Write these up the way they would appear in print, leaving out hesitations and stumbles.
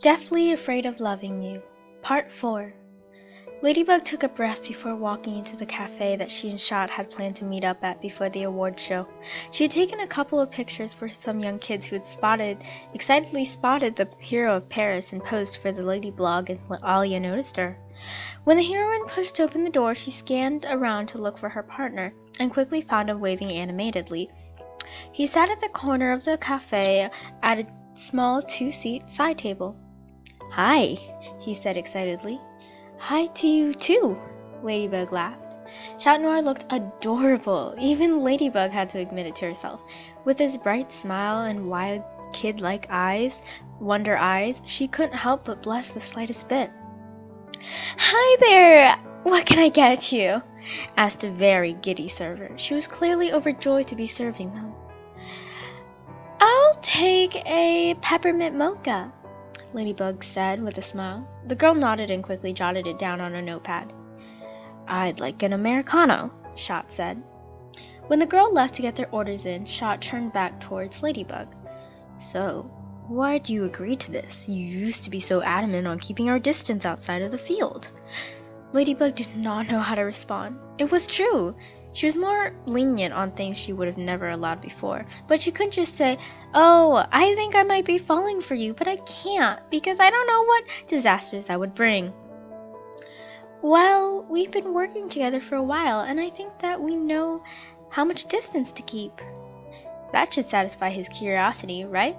Deathly Afraid of Loving You, Part 4. Ladybug took a breath before walking into the cafe that she and Shot had planned to meet up at before the award show. She had taken a couple of pictures for some young kids who had excitedly spotted the hero of Paris and posed for the Ladybug, and Alia noticed her. When the heroine pushed open the door, she scanned around to look for her partner, and quickly found him waving animatedly. He sat at the corner of the cafe at a small two-seat side table. "Hi," he said excitedly. "Hi to you too," Ladybug laughed. LadyNoir looked adorable, even Ladybug had to admit it to herself. With his bright smile and wide kid-like wonder eyes, she couldn't help but blush the slightest bit. "Hi there! What can I get you?" asked a very giddy server. She was clearly overjoyed to be serving them. "I'll take a peppermint mocha," Ladybug said with a smile. The girl nodded and quickly jotted it down on a notepad. "I'd like an Americano," Shot said. When the girl left to get their orders in, Shot turned back towards Ladybug. "So, why'd you agree to this? You used to be so adamant on keeping our distance outside of the field." Ladybug did not know how to respond. It was true. She was more lenient on things she would have never allowed before, but she couldn't just say, "Oh, I think I might be falling for you, but I can't because I don't know what disasters that would bring." "Well, we've been working together for a while, and I think that we know how much distance to keep." That should satisfy his curiosity, right?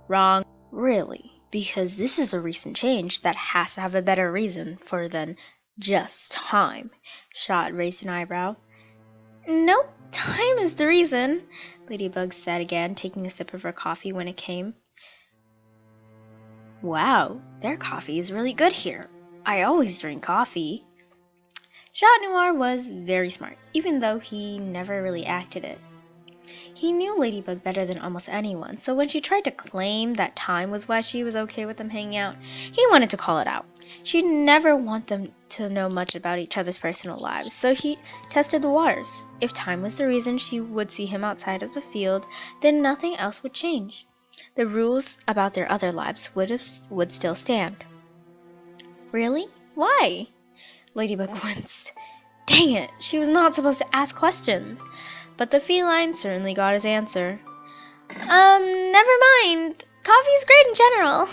Wrong. Really, because this is a recent change that has to have a better reason for than just time. Shot raised an eyebrow. "Nope, time is the reason," Ladybug said again, taking a sip of her coffee when it came. "Wow, their coffee is really good here. I always drink coffee." LadyNoir was very smart, even though he never really acted it. He knew Ladybug better than almost anyone, so when she tried to claim that time was why she was okay with them hanging out, he wanted to call it out. She'd never want them to know much about each other's personal lives, so he tested the waters. If time was the reason she would see him outside of the field, then nothing else would change. The rules about their other lives would still stand. "Really? Why?" Ladybug winced. Dang it, she was not supposed to ask questions. But the feline certainly got his answer. Never mind. Coffee's great in general."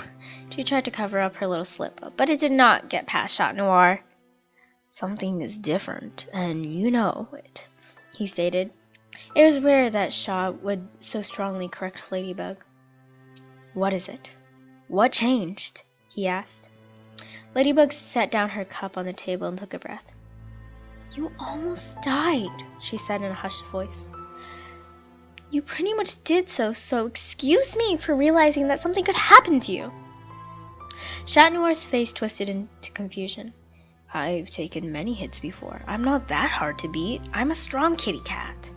She tried to cover up her little slip-up, but it did not get past LadyNoir. "Something is different, and you know it," he stated. It was rare that Shaw would so strongly correct Ladybug. "What is it? What changed?" he asked. Ladybug set down her cup on the table and took a breath. "You almost died," she said in a hushed voice. "You pretty much did so excuse me for realizing that something could happen to you." LadyNoir's face twisted into confusion. "I've taken many hits before. I'm not that hard to beat. I'm a strong kitty cat."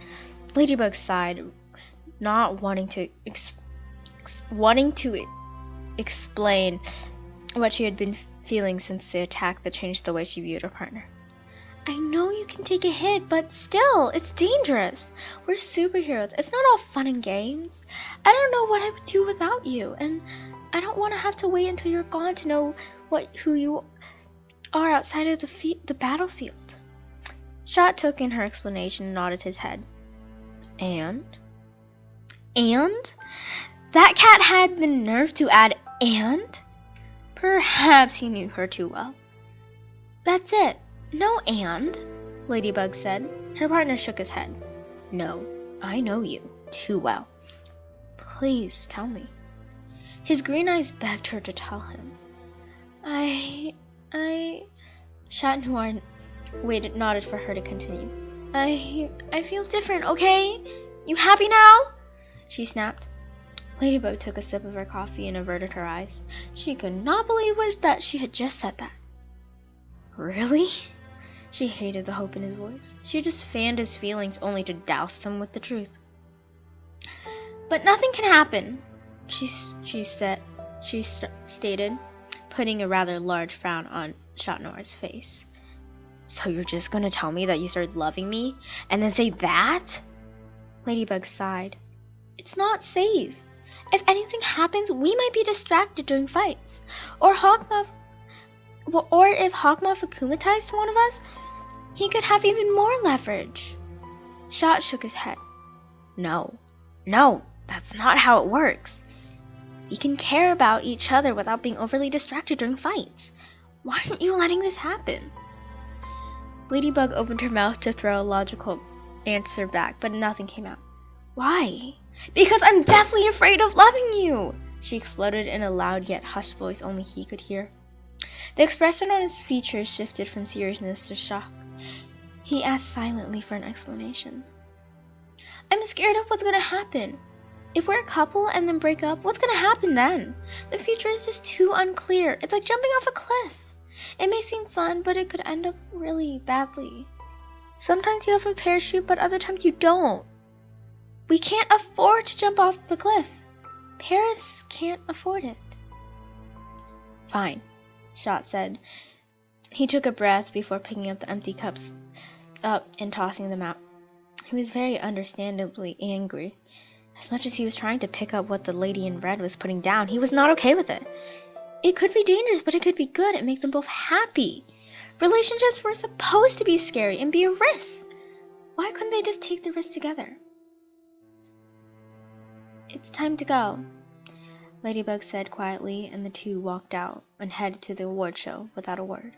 Ladybug sighed, not wanting to explain what she had been feeling since the attack that changed the way she viewed her partner. "I know you can take a hit, but still, it's dangerous. We're superheroes. It's not all fun and games. I don't know what I would do without you, and I don't want to have to wait until you're gone to know who you are outside of the battlefield." Shot took in her explanation and nodded his head. And? That cat had the nerve to add "and"? Perhaps he knew her too well. "That's it. No and," Ladybug said. Her partner shook his head. "No, I know you too well. Please tell me." His green eyes begged her to tell him. LadyNoir nodded for her to continue. I feel different, okay? You happy now?" she snapped. Ladybug took a sip of her coffee and averted her eyes. She could not believe that she had just said that. "Really?" She hated the hope in his voice. She just fanned his feelings only to douse them with the truth. "But nothing can happen," she stated, putting a rather large frown on LadyNoir's face. "So you're just gonna tell me that you started loving me, and then say that?" Ladybug sighed. "It's not safe. If anything happens, we might be distracted during fights. Or if Hawkmoth akumatized one of us, he could have even more leverage. Shot shook his head. No, that's not how it works. We can care about each other without being overly distracted during fights. Why aren't you letting this happen? Ladybug opened her mouth to throw a logical answer back, but nothing came out. Why? Because I'm deathly afraid of loving you! She exploded in a loud yet hushed voice only he could hear. The expression on his features shifted from seriousness to shock. He asked silently for an explanation. I'm scared of what's gonna happen. If we're a couple and then break up, what's gonna happen then? The future is just too unclear. It's like jumping off a cliff. It may seem fun, but it could end up really badly. Sometimes you have a parachute, but other times you don't. We can't afford to jump off the cliff. Paris can't afford it. Fine, Shot said. He took a breath before picking up the empty cups up and tossing them out. He was very understandably angry. As much as he was trying to pick up what the lady in red was putting down, he was not okay with it. It could be dangerous, but it could be good and make them both happy. Relationships were supposed to be scary and be a risk. Why couldn't they just take the risk together? It's time to go, Ladybug said quietly, and the two walked out and headed to the award show without a word.